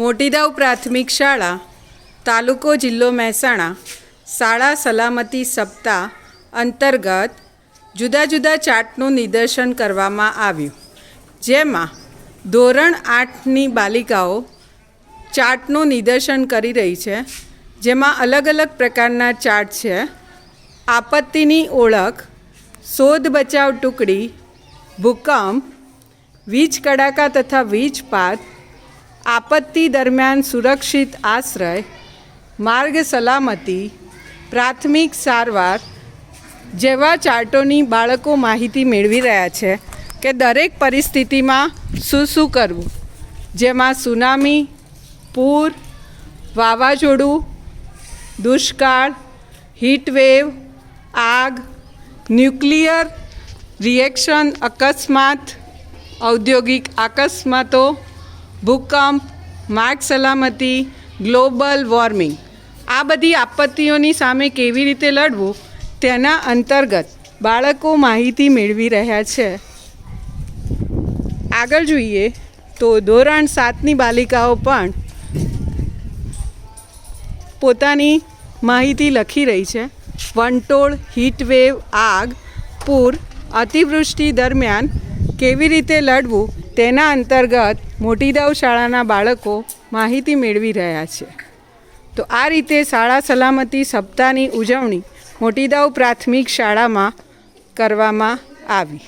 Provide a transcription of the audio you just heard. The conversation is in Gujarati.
મોટીદાવ પ્રાથમિક શાળા, તાલુકો જિલ્લો મહેસાણા, શાળા સલામતી સપ્તાહ અંતર્ગત જુદા જુદા ચાર્ટનું નિદર્શન કરવામાં આવ્યું, જેમાં ધોરણ 8ની બાલિકાઓ ચાર્ટનું નિદર્શન કરી રહી છે, જેમાં અલગ અલગ પ્રકારના ચાર્ટ છે. આપત્તિની ઓળખ, શોધ બચાવ ટુકડી, ભૂકંપ, વીજ કડાકા તથા વીજપાત, આપત્તિ દરમિયાન સુરક્ષિત આશ્રય, માર્ગ સલામતી, પ્રાથમિક સારવાર જેવા ચાર્ટોની બાળકો માહિતી મેળવી રહ્યા છે કે દરેક પરિસ્થિતિમાં શું કરવું, જેમાં સુનામી, પૂર, વાવાઝોડું, દુષ્કાળ, હીટવેવ, આગ, ન્યુક્લિયર રિએક્શન, અકસ્માત, ઔદ્યોગિક અકસ્માતો, ભૂકંપ, માર્ગ સલામતી, ગ્લોબલ વોર્મિંગ, આ બધી આપત્તિઓની સામે કેવી રીતે લડવું તેના અંતર્ગત બાળકો માહિતી મેળવી રહ્યા છે. આગળ જોઈએ તો ધોરણ 7ની બાલિકાઓ પણ પોતાની માહિતી લખી રહી છે. વંટોળ, હીટવેવ, આગ, પૂર, અતિવૃષ્ટિ દરમિયાન કેવી રીતે લડવું તેના અંતર્ગત મોટીદાવ શાળાના બાળકો માહિતી મેળવી રહ્યા છે. તો આ રીતે શાળા સલામતી સપ્તાહની ઉજવણી મોટીદાવ પ્રાથમિક શાળામાં કરવામાં આવી.